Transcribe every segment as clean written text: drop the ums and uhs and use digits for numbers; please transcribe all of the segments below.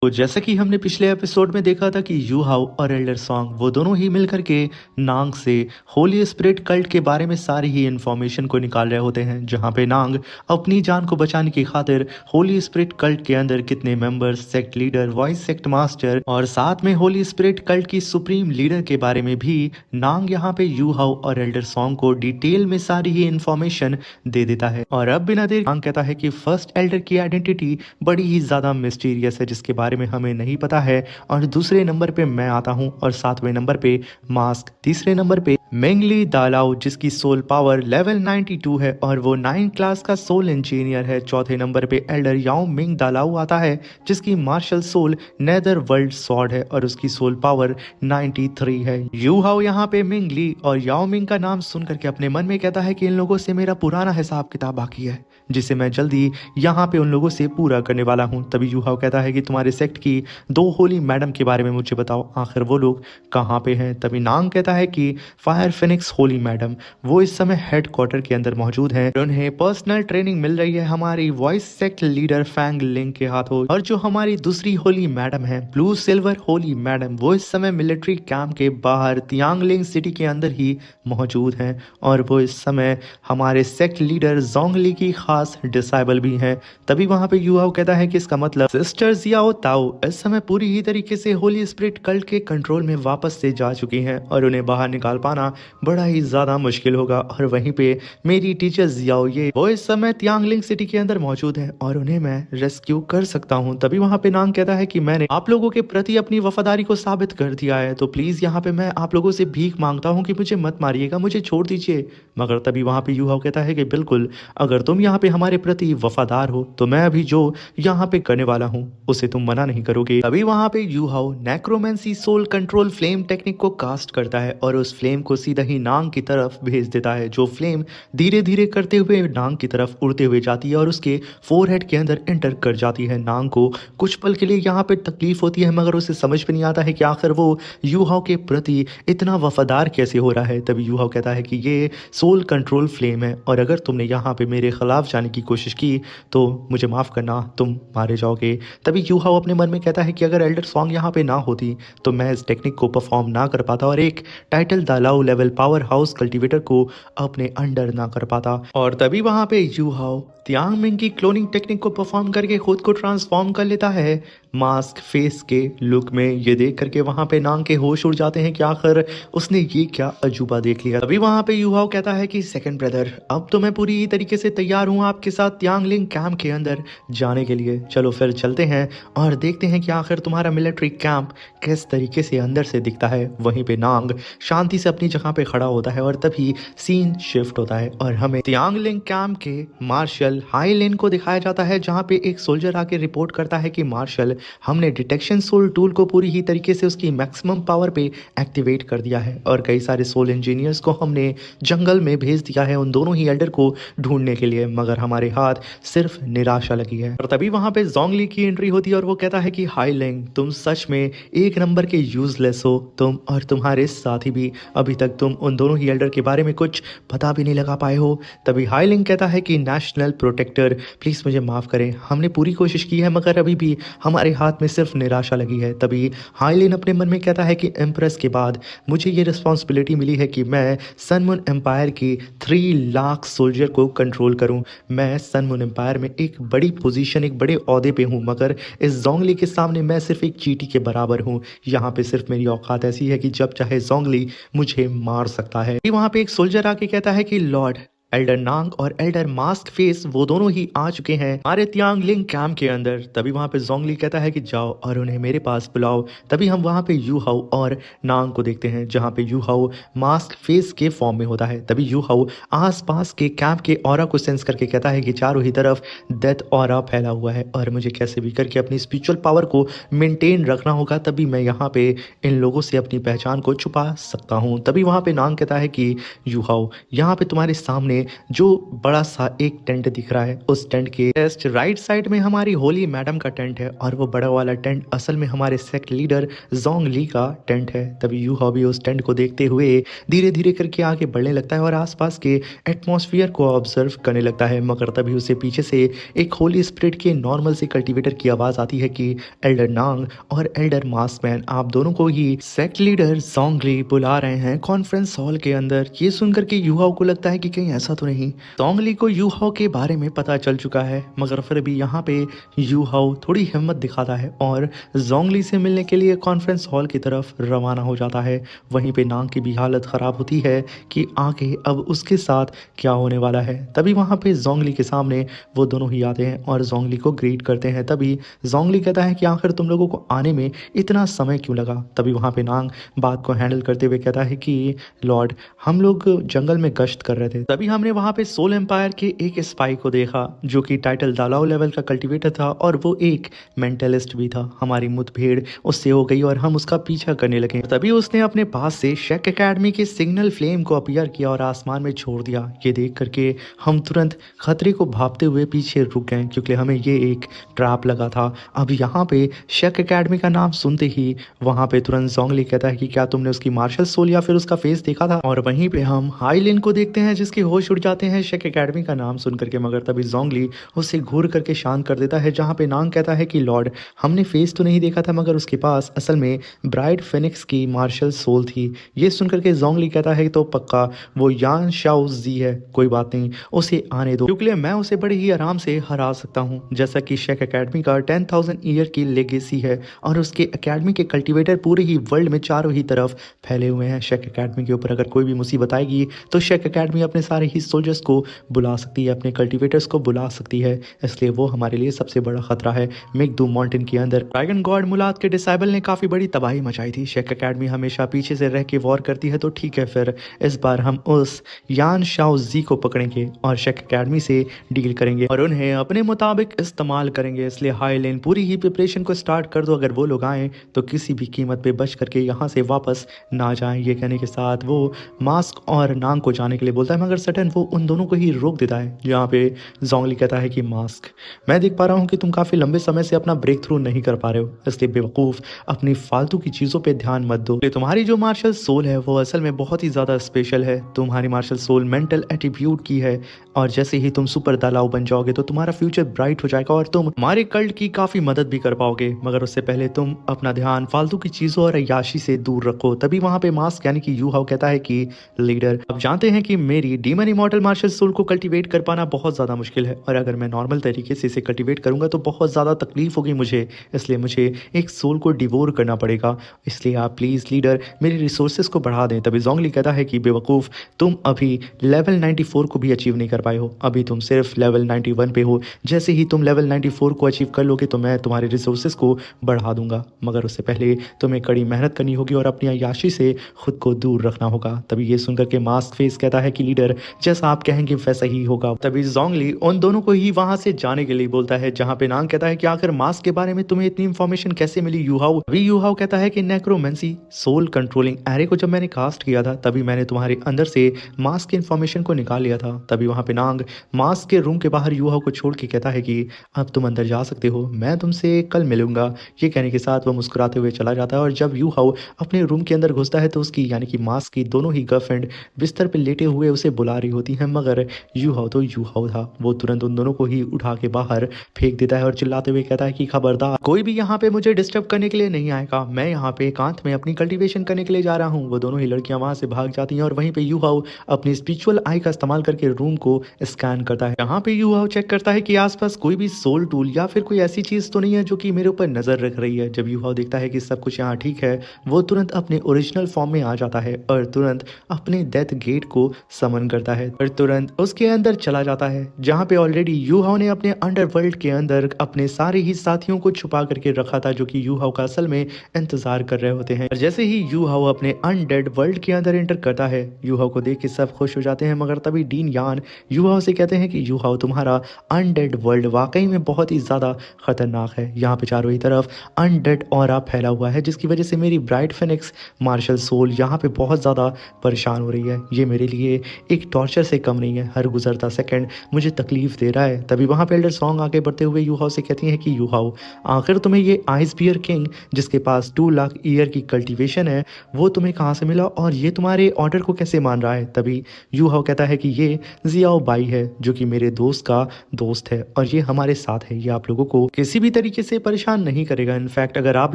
तो जैसा कि हमने पिछले एपिसोड में देखा था कि यू हाउ और एल्डर सॉन्ग वो दोनों ही मिलकर के नांग से होली स्पिरिट कल्ट के बारे में सारी ही इंफॉर्मेशन को निकाल रहे होते हैं, जहां पे नांग अपनी जान को बचाने की खातिर होली स्पिरिट कल्ट के अंदर कितने members, sect leader, voice sect master और साथ में होली स्पिरिट कल्ट की सुप्रीम लीडर के बारे में भी नांग यहाँ पे यू हाउ और एल्डर सॉन्ग को डिटेल में सारी ही इंफॉर्मेशन दे देता है। और अब बिना देर नांग कहता है कि फर्स्ट एल्डर की आइडेंटिटी बड़ी ही ज्यादा मिस्टीरियस है, जिसके बारे में हमें नहीं पता है। और दूसरे नंबर पे मैं आता हूँ और सातवें नंबर पे मास्क, तीसरे नंबर पे मेंगली दालाओ जिसकी सोल पावर लेवल 92 है और वो 9 क्लास का सोल इंजीनियर है। चौथे नंबर पे एल्डर याओ मिंग दालाओ आता है जिसकी martial soul nether world sword है और उसकी सोल पावर 93 है। यू हाओ यहाँ पे मिंगली और याओ मिंग का नाम सुन करके अपने मन में कहता है कि इन लोगों से मेरा पुराना हिसाब किताब बाकी है, जिसे मैं जल्दी यहाँ पे उन लोगों से पूरा करने वाला हूँ। तभी यू हाओ कहता है कि तुम्हारे सेक्ट की 2 होली मैडम के बारे में मुझे बताओ, आखिर वो लोग कहाँ पे हैं। तभी नांग कहता है कि फायर फिनिक्स होली मैडम वो इस समय हेडक्वार्टर के अंदर मौजूद हैं। उन्हें पर्सनल ट्रेनिंग मिल रही है हमारी वॉइस सेक्ट लीडर फैंग लिंग के हाथों। और जो हमारी दूसरी होली मैडम है ब्लू सिल्वर होली मैडम, वो इस समय मिलिट्री कैंप के बाहर तियांगलिंग सिटी के अंदर ही मौजूद हैं और वो इस समय हमारे सेक्ट लीडर जोंगली की खास डिसाइबल भी हैं। तभी वहां पे युआओ कहता है कि इसका मतलब सिस्टर जियाओ ताओ इस समय पूरी ही तरीके से होली स्पिरिट कल्ट के कंट्रोल में वापस से जा चुकी हैं और उन्हें बाहर निकाल पाना बड़ा ही ज्यादा मुश्किल होगा। और वहीं पे मेरी टीचर जियाओ ये वो इस समय तियांगलिंग सिटी के अंदर मौजूद है और उन्हें मैं रेस्क्यू कर सकता हूँ। तभी वहां पे नांग कहता है कि मैंने आप लोगों के प्रति अपनी वफादारी को साबित कर दिया है, तो प्लीज यहाँ पे मैं आप लोगों से भीख मांगता हूँ कि मुझे मत मारिएगा, मुझे छोड़ दीजिए। मगर तभी वहां पे युहाओ कहता है कि बिल्कुल, अगर तुम यहाँ पे हमारे प्रति वफादार हो तो मैं अभी जो यहाँ पे करने वाला हूँ उसे तुम मना नहीं करोगे। अभी वहां पे यूहाओ necromancy soul control flame technique को कास्ट करता है और उस फ्लेम को सीधा ही नांग की तरफ भेज देता है, जो फ्लेम धीरे धीरे करते हुए नांग की तरफ उड़ते हुए जाती है और उसके फोरहेड के अंदर एंटर कर जाती है। नांग को कुछ पल के लिए यहाँ पे तकलीफ होती है, मगर उसे समझ में नहीं आता है कि आखिर वो यूहाओ के प्रति इतना वफादार कैसे हो रहा है। तभी यूहाओ कहता है कि ये सोल कंट्रोल फ्लेम है और अगर तुमने यहाँ पे मेरे खिलाफ जाने की कोशिश की तो मुझे माफ करना, तुम मारे जाओगे। तभी यूहाओ अपने मन में कहता है कि अगर एल्डर सॉन्ग यहाँ पे ना होती तो मैं इस टेक्निक को परफॉर्म ना कर पाता और एक टाइटल दालाओ लेवल पावर हाउस कल्टीवेटर को अपने अंडर ना कर पाता। और तभी वहां पे यूहाओ तियांगमिंग की क्लोनिंग टेक्निक को परफॉर्म करके खुद को ट्रांसफॉर्म कर लेता है मास्क फेस के लुक में। ये देख करके वहां पे नांग के होश उड़ जाते हैं कि आखिर उसने ये क्या अजूबा देख लिया। अभी वहां पे यूहाओ कहता है कि सेकंड ब्रदर, अब तो मैं पूरी तरीके से तैयार हूँ आपके साथ तियांगलिंग कैंप के अंदर जाने के लिए। चलो फिर चलते हैं और देखते हैं कि आखिर तुम्हारा मिलिट्री कैंप किस तरीके से अंदर से दिखता है। वहीं पे नांग शांति से अपनी जगह पे खड़ा होता है और तभी सीन शिफ्ट होता है और हमें तियांगलिंग कैंप के मार्शल हाईलेन को दिखाया जाता है, जहां पे एक सोल्जर आके रिपोर्ट करता है कि मार्शल, हमने डिटेक्शन सोल टूल को पूरी ही तरीके से उसकी मैक्सिमम पावर पे एक्टिवेट कर दिया है और कई सारे सोल इंजीनियर्स को हमने जंगल में भेज दिया है उन दोनों ही एल्डर को ढूंढने के लिए, मगर हमारे हाथ सिर्फ निराशा लगी है। और तभी वहां पे जोंगली की एंट्री होती है और वो कहता है कि हाईलेंग, तुम सच में एक नंबर के यूजलेस हो, तुम और तुम्हारे साथी भी। अभी तक तुम उन दोनों ही एल्डर के बारे में कुछ पता भी नहीं लगा पाए हो। तभी हाईलिंग कहता है कि नेशनल प्रोटेक्टर, प्लीज मुझे माफ करें, हमने पूरी कोशिश की है मगर अभी भी हमारे हाथ में सिर्फ निराशा लगी है। तभी हाईलिन अपने मन में कहता है कि एम्प्रेस के बाद मुझे ये रिस्पॉन्सिबिलिटी मिली है कि मैं सनमुन एम्पायर की 3 लाख सोल्जर को कंट्रोल करूं। मैं सनमुन एम्पायर में एक बड़ी पोजीशन, एक बड़े ओहदे पे हूं, मगर इस जोंगली के सामने मैं सिर्फ एक चींटी के बराबर हूं। यहाँ पे सिर्फ मेरी औकात ऐसी है कि जब चाहे जोंगली मुझे मार सकता है। वहां पे एक सोल्जर आके कहता है कि लॉर्ड, एल्डर नांग और एल्डर मास्क फेस वो दोनों ही आ चुके हैं हमारे तियांगलिंग कैंप के अंदर। तभी वहां पे जोंगली कहता है कि जाओ और उन्हें मेरे पास बुलाओ। तभी हम वहां पे यूहाओ और नांग को देखते हैं, जहां पे यूहाओ मास्क फेस के फॉर्म में होता है। तभी यूहाओ आसपास के कैंप के ऑरा को सेंस करके कहता है कि चारों ही तरफ डेथ ऑरा फैला हुआ है और मुझे कैसे भी करके अपनी स्पिरिचुअल पावर को मेंटेन रखना होगा, तभी मैं यहाँ पे इन लोगों से अपनी पहचान को छुपा सकता हूँ। तभी वहां पे नांग कहता है कि यूहाओ, यहाँ पे तुम्हारे सामने में जो बड़ा सा एक टेंट दिख रहा है, उस टेंट के जस्ट राइट साइड में हमारी होली मैडम का टेंट है और वो बड़ा वाला टेंट असल में हमारे सेक्ट लीडर जोंग ली का टेंट है। तभी यू हाओ भी उस टेंट को देखते हुए धीरे धीरे करके आगे बढ़ने लगता है और आसपास के एटमॉस्फेयर को ऑब्जर्व करने लगता है। मगर तभी उसे पीछे से एक होली स्पिरिट के नॉर्मल से कल्टीवेटर की आवाज आती है कि एल्डर नांग और एल्डर मास्कमैन, आप दोनों को ही सेक्ट लीडर जोंग ली बुला रहे हैं कॉन्फ्रेंस हॉल के अंदर। ये सुनकर के यू हाओ को लगता है कि कहीं ऐसा तो नहीं, जोंग ली को यू हाओ के बारे में पता चल चुका है। मगर फिर भी यहाँ पे यू हाओ थोड़ी हिम्मत दिखाता है और जोंग ली से मिलने के लिए कॉन्फ्रेंस हॉल की तरफ रवाना हो जाता है। वहीं पे नांग की भी हालत खराब होती है कि आगे अब उसके साथ क्या होने वाला है। तभी वहाँ पे जोंग ली के सामने वो दोनों ही आते हैं और जोंग ली को ग्रीट करते हैं। तभी जोंग ली कहता है कि आखिर तुम लोगों को आने में इतना समय क्यों लगा। तभी वहाँ पे नांग बात को हैंडल करते हुए कहता है कि लॉर्ड, हम लोग जंगल में गश्त कर रहे थे, तभी हमने वहाँ पे सोल एम्पायर के एक स्पाई को देखा जो कि टाइटल दालाओ लेवल का कल्टीवेटर था और वो एक मेंटलिस्ट भी था। हमारी मुठभेड़ उससे हो गई और हम उसका पीछा करने लगे। तभी उसने अपने पास से शेक एकेडमी के सिग्नल फ्लेम को अपीयर किया और आसमान में छोड़ दिया। ये देख करके हम तुरंत खतरे को भापते हुए पीछे रुक गए क्योंकि हमें ये एक ट्रैप लगा था। अब यहाँ पे शेक एकेडमी का नाम सुनते ही वहाँ पे तुरंत जोंग ली कहता है कि क्या तुमने उसकी मार्शल सोल या फिर उसका फेस देखा था। और वहीं पे हम हाईलिन को देखते हैं जिसके होश उड़ जाते हैं शेक एकेडमी का नाम सुन करके। मगर तभी जोंग ली उसे घूर करके शांत कर देता है, जहाँ पे नांग कहता है कि लॉर्ड, हमने फेस तो नहीं देखा था मगर उसके पास असल में ब्राइट फिनिक्स की मार्शल सोल थी। ये सुन करके जोंग ली कहता है तो पक्का वो यान शाओ जी है, कोई बात नहीं, उसे आने दो क्योंकि मैं उसे बड़े ही आराम से हरा सकता हूँ। जैसा कि शेक एकेडमी का 10,000 ईयर की लेगेसी है और उसके एकेडमी के कल्टीवेटर पूरे ही वर्ल्ड में चारों ही तरफ फैले हुए हैं। शेक एकेडमी के ऊपर अगर कोई भी मुसीबत आएगी तो शेक एकेडमी अपने सारे ही सोल्जर्स को बुला सकती है, अपने कल्टीवेटर्स को बुला सकती है, इसलिए वो हमारे लिए सबसे बड़ा खतरा है। मेघदू माउंटेन के अंदर ड्रैगन गॉड मुलाद के डिसाइबल ने काफी बड़ी तबाही मचाई थी। शेक एकेडमी हमेशा पीछे से रह के वॉर करती है, तो ठीक है फिर इस बार हम उस यान शाओ जी को पकड़ेंगे और शेक एकेडमी से डील करेंगे और उन्हें अपने मुताबिक इस्तेमाल करेंगे। इसलिए हाई लेन पूरी ही प्रिपरेशन को स्टार्ट कर दो, अगर वो लोग आए तो किसी भी कीमत पे बच करके यहाँ से वापस ना जाएं। ये कहने के साथ वो मास्क और नांग को जाने के लिए बोलता है, मगर सडन वो उन दोनों को ही रोक देता है। जहाँ पे जोंग ली कहता है कि मास्क, मैं देख पा रहा हूँ कि तुम काफी लंबे समय से अपना ब्रेक थ्रू नहीं कर पा रहे हो, इसलिए बेवकूफ अपनी फालतू की चीजों पे ध्यान मत दो। तुम्हारी जो मार्शल सोल है वो असल में बहुत ही ज्यादा स्पेशल है। तुम्हारी मार्शल सोल मेंटल एटीट्यूड की है और जैसे ही तुम सुपर दालाओ बन जाओगे तो तुम्हारा फ्यूचर ब्राइट हो जाएगा और तुम हमारे कल्ट की काफी मदद भी कर पाओगे। मगर उससे पहले तुम अपना ध्यान फालतू की चीजों और अय्याशी से दूर रखो। तभी वहां पे मास्क यानी कि यू हाओ कहता है कि लीडर, अब जानते हैं कि मेरी डीमन इमॉर्टल मार्शल सोल को कल्टीवेट कर पाना बहुत ज्यादा मुश्किल है और अगर मैं नॉर्मल तरीके से इसे कल्टीवेट करूंगा तो बहुत ज्यादा तकलीफ होगी मुझे, इसलिए मुझे एक सोल को डिवोर करना पड़ेगा। इसलिए आप प्लीज लीडर मेरे रिसोर्सेज को बढ़ा दें। तभी जोंग ली कहता है कि बेवकूफ, तुम अभी लेवल 94 को भी अचीव नहीं कर पाए हो, अभी तुम सिर्फ लेवल 91 पे हो। जैसे ही तुम लेवल 94 को अचीव कर लोगे तो मैं तुम्हारे रिसोर्सेज को बढ़ा दूंगा, मगर उससे पहले तुम्हें कड़ी मेहनत करनी होगी और अपनी अय्याशी से खुद को दूर रखना होगा। तभी ये सुनकर के मास्क फेस कहता है कि लीडर, जैसा आप कहेंगे वैसा ही होगा। तभी जोंग ली उन दोनों को ही वहां से जाने के लिए बोलता है, जहां पे नांग कहता है कि आखिर मास्क के बारे में तुम्हें इतनी इंफॉर्मेशन कैसे मिली यू हाओ। अभी यू हाओ कहता है कि नेक्रोमेंसी सोल कंट्रोलिंग एरे को जब मैंने कास्ट किया था तभी मैंने तुम्हारे अंदर से मास्क की इंफॉर्मेशन को निकाल लिया था। तभी वहां पे नांग मास्क के रूम के बाहर यू हाओ को छोड़ के कहता है कि अब तुम अंदर जा सकते हो, मैं तुमसे कल मिलूंगा। ये कहने के साथ वो मुस्कुराते हुए चला जाता है और जब यू हाओ अपने रूम के अंदर घुसता है तो उसकी यानी कि मास्क की दोनों ही गर्लफ्रेंड बिस्तर पे लेटे हुए उसे बुला रही होती हैं, मगर यू हाओ तो यू हाओ था, वो तुरंत उन दोनों को ही उठा के बाहर फेंक देता है और चिल्लाते हुए कहता है कि खबरदार, कोई भी यहाँ पे मुझे डिस्टर्ब करने के लिए नहीं आएगा, मैं यहाँ पे एकांत में अपनी कल्टीवेशन करने के लिए जा रहा हूँ। वो दोनों ही लड़कियां वहां से भाग जाती हैं और वहीं पे यू हाओ अपनी स्पिरिचुअल आई का इस्तेमाल करके रूम को स्कैन करता है। यहाँ पे यू हाओ चेक करता है कि आसपास कोई भी सोल टूल या फिर कोई ऐसी चीज तो नहीं है जो कि मेरे ऊपर नजर रख रही है। जब यू हाओ देखता है कि सब कुछ यहाँ ठीक है, वो तुरंत अपने ओरिजिनल फॉर्म में आ जाता है और तुरंत अपने डेथ गेट को समन करता है और तुरंत उसके अंदर चला जाता है, जहाँ पे ऑलरेडी यू हाओ ने अपने अंडरवर्ल्ड के अंदर अपने सारे ही साथियों को छुपा करके रखा था जो कि यू हाओ का असल में इंतजार कर रहे होते हैं। और जैसे ही यू हाओ अपने अनडेड वर्ल्ड के अंदर एंटर करता है, यू हाओ को देख के सब खुश हो जाते हैं, मगर तभी डीन यान यू हाओ से कहते हैं कि यू हाओ, तुम्हारा अनडेड वर्ल्ड वाकई में बहुत ही ज्यादा खतरनाक है। यहाँ पे चारों ही तरफ अनडेड ऑरा फैला हुआ है जिसकी वजह से मेरी ब्राइट फिनिक्स मार्शल सोल यहाँ पे बहुत ज्यादा परेशान हो रही है। ये मेरे लिए एक टॉर्चर टॉर्चर से कम नहीं है, हर गुजरता सेकंड मुझे तकलीफ दे रहा है। तभी वहाँ पे एल्डर सॉन्ग आगे बढ़ते हुए यू हाउ से कहती हैं कि यू हाउ, आखिर तुम्हें ये आइस बियर किंग जिसके पास 2 लाख ईयर की कल्टीवेशन है वो तुम्हें कहाँ से मिला और ये तुम्हारे ऑर्डर को कैसे मान रहा है। तभी यू हाउ कहता है कि ये जियाओ बाई है जो कि मेरे दोस्त का दोस्त है और ये हमारे साथ है, ये आप लोगों को किसी भी तरीके से परेशान नहीं करेगा। इनफैक्ट अगर आप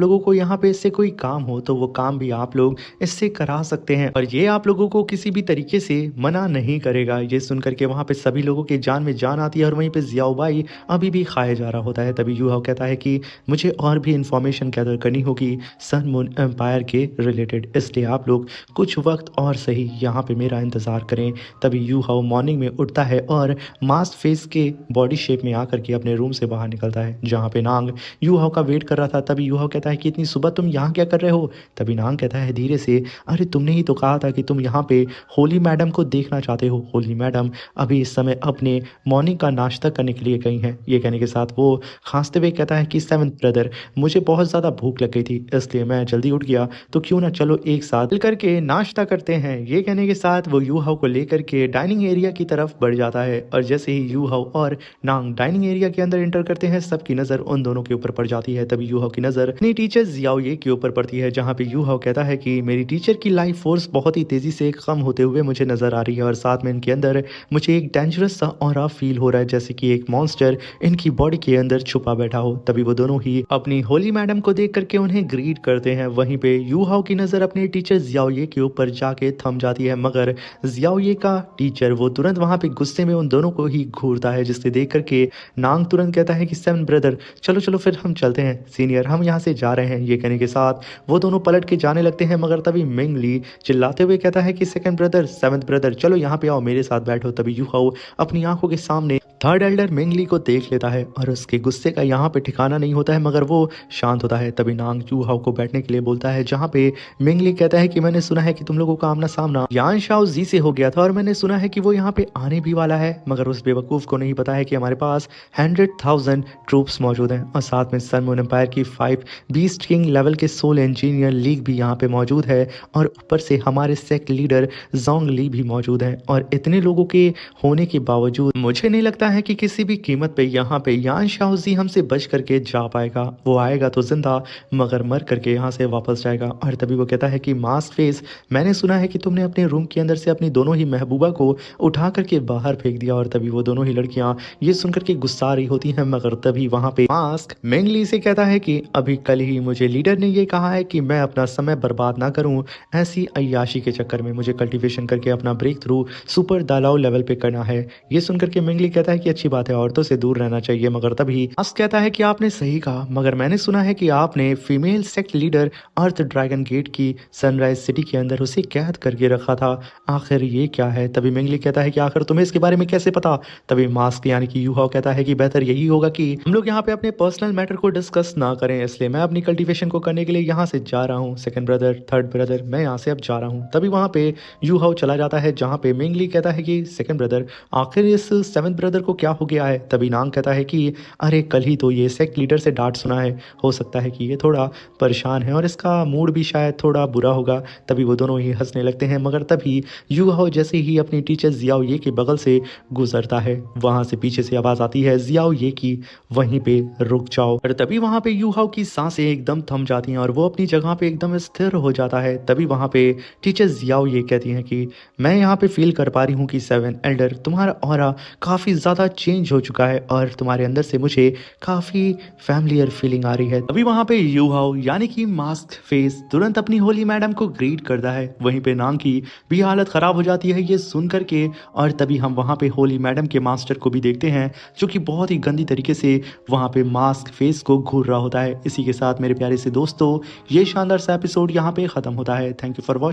लोगों को यहाँ पे इससे कोई काम हो तो वो काम भी आप लोग इससे करा सकते हैं और ये आप लोगों को किसी भी तरीके से मना नहीं करेगा। ये सुनकर के वहाँ पे सभी लोगों के जान में जान आती है और वहीं पे जियाओ बाई अभी भी खाया जा रहा होता है। तभी यू हाउ कहता है कि मुझे और भी इंफॉर्मेशन गैदर करनी होगी सन मून एम्पायर के रिलेटेड, इसलिए आप लोग कुछ वक्त और सही यहाँ पे मेरा इंतज़ार करें। तभी यू हाउ मॉर्निंग में उठता है और मास्क फेस के बॉडी शेप में आकर के अपने रूम से बाहर निकलता है जहाँ पे नांग यू हाउ का वेट कर रहा था। तभी यू हाउ कहता है कि इतनी सुबह तुम यहाँ क्या कर रहे हो। तभी नांग कहता है धीरे से, अरे तुमने ही तो कहा था कि तुम यहाँ पे होली मैडम को देखना चाहते हो। होली मैडम अभी इस समय अपने मॉर्निंग का नाश्ता करने के लिए गई हैं। ये कहने के साथ वो खांसते हुए कहता है कि सेवंथ ब्रदर, मुझे बहुत ज़्यादा भूख लग गई थी इसलिए मैं जल्दी उठ गया, तो क्यों ना चलो एक साथ मिल करके नाश्ता करते हैं। ये कहने के साथ वो यू हाउ को लेकर के डाइनिंग एरिया की तरफ बढ़ जाता है और जैसे ही यू हाउ और नांग डाइनिंग एरिया के अंदर एंटर करते हैं सबकी नज़र उन दोनों के ऊपर पड़ जाती है। तभी यू हाउ की नज़र अपनी टीचर जियाओ ये के ऊपर पड़ती है जहाँ पे यू हाउ कहता है कि मेरी टीचर की लाइफ फोर्स बहुत ही तेज़ी से कम होते हुए मुझे नज़र आ रही है और साथ में इनके अंदर मुझे एक डेंजरस सा ऑरा फील हो रहा है जैसे कि एक मॉन्स्टर इनकी बॉडी के अंदर छुपा बैठा हो। तभी वो दोनों ही अपनी होली मैडम को देख करके उन्हें ग्रीट करते हैं। वहीं पे यू हाउ की नज़र अपने टीचर जियाओ ये के ऊपर जाके थम जाती है मगर जियाओ ये का टीचर वो तुरंत वहाँ पे गुस्से में उन दोनों को ही घूरता है जिससे देख करके नांग तुरंत कहता है कि सेवन ब्रदर चलो चलो फिर हम चलते हैं, सीनियर हम यहाँ से जा रहे हैं। ये कहने के साथ वो दोनों पलट के जाने लगते हैं मगर तभी मिंग ली चिल्लाते हुए कहता है कि सेकंड ब्रदर, सेवंथ ब्रदर चलो यहाँ पे आओ मेरे साथ बैठो। तभी यू हाउ अपनी आंखों के सामने थर्ड एल्डर मिंगली को देख लेता है और उसके गुस्से का यहाँ पे ठिकाना नहीं होता है मगर वो शांत होता है। तभी नांग यू हाउ को बैठने के लिए बोलता है जहाँ पे मिंगली कहता है कि मैंने सुना है कि तुम लोगों का आमना सामना यान शाओ जी से हो गया था और मैंने सुना है कि वो यहाँ पे आने भी वाला है, मगर उस बेवकूफ़ को नहीं पता है कि हमारे पास 100,000 ट्रूप्स मौजूद हैं और साथ में सन मून एम्पायर की 5 बीस्ट किंग लेवल के सोल इंजीनियर लीग भी यहाँ पे मौजूद है और ऊपर से हमारे सेक्ट लीडर जोंग ली भी मौजूद हैं। और इतने लोगों के होने के बावजूद मुझे नहीं लगता है कि किसी भी कीमत पे यहाँ पे यान शाओजी हमसे बच करके जा पाएगा। वो आएगा तो जिंदा मगर मर करके यहाँ से वापस जाएगा। और तभी वो कहता है कि मास्क फेस, मैंने सुना है कि तुमने अपने रूम के अंदर से अपनी दोनों ही महबूबा को उठा करके बाहर फेंक दिया। और तभी वो दोनों ही लड़कियां ये सुनकर के गुस्सा रही होती हैं मगर तभी वहाँ पे मास्क मेंगली से कहता है कि अभी कल ही मुझे लीडर ने ये कहा है कि मैं अपना समय बर्बाद ना करूं ऐसी अय्याशी के चक्कर में, मुझे कल्टीवेशन करके अपना ब्रेक थ्रू सुपर दालाओ लेवल पे करना है। ये सुनकर के मेंगली कहता है कि अच्छी बात है, औरतों से दूर रहना चाहिए। मगर तभी मास्क कहता है कि आपने सही कहा, मगर मैंने सुना है कि आपने फीमेल सेक्ट लीडर अर्थ ड्रैगन गेट की सनराइज सिटी के अंदर उसे कैद करके रखा था, आखिर ये क्या है। तभी मेंगली कहता है कि आखिर तुम्हें इसके बारे में कैसे पता। तभी मास्क यानी कि यू हाउ कहता है कि बेहतर यही होगा कि हम लोग यहाँ पे अपने पर्सनल मैटर को डिस्कस ना करें, इसलिए मैं अपनी कल्टीवेशन को करने के लिए यहाँ से जा रहा हूँ। सेकंड ब्रदर, थर्ड ब्रदर, मैं यहाँ से अब जा रहा हूँ। तभी वहाँ पे यू हाउ चला जाता है जहाँ पे मेंगली कहता है कि सेकंड ब्रदर आखिर इस सेवंथ ब्रदर को क्या हो गया है। तभी नांग कहता है कि अरे कल ही तो ये सेक्ट लीडर से डांट सुना है, हो सकता है कि ये थोड़ा परेशान है और इसका मूड भी शायद थोड़ा बुरा होगा। तभी वो दोनों ही हंसने लगते हैं मगर तभी यू हाउ जैसे ही अपनी टीचर जियाओ ये के बगल से गुजरता है वहां से पीछे से आवाज आती है, जियाओ ये की वहीं पे रुक जाओ। और तभी वहां पे यू हाउ की सांसें एकदम थम जाती हैं और वो अपनी जगह पे एकदम स्थिर हो जाता है। तभी वहां पे टीचर जियाओ ये कहती हैं कि मैं यहाँ पे फील कर पा रही हूँ कि सेवन एल्डर तुम्हारा ऑरा काफी ज्यादा चेंज हो चुका है और तुम्हारे अंदर से मुझे काफी फैमिलियर फीलिंग आ रही है। अभी वहां पे यू हाउ यानी कि मास्क फेस तुरंत अपनी होली मैडम को ग्रीट करता है। वहीं पे नांग की भी हालत खराब हो जाती है ये सुन करके। और तभी हम वहां पे होली मैडम के मास्टर को भी देखते हैं जो कि बहुत ही गंदी तरीके से वहां पे मास्क फेस को घूर रहा होता है। इसी के साथ मेरे प्यारे से दोस्तों ये शानदार सा एपिसोड यहाँ पे खत्म होता है। Thank you for watching.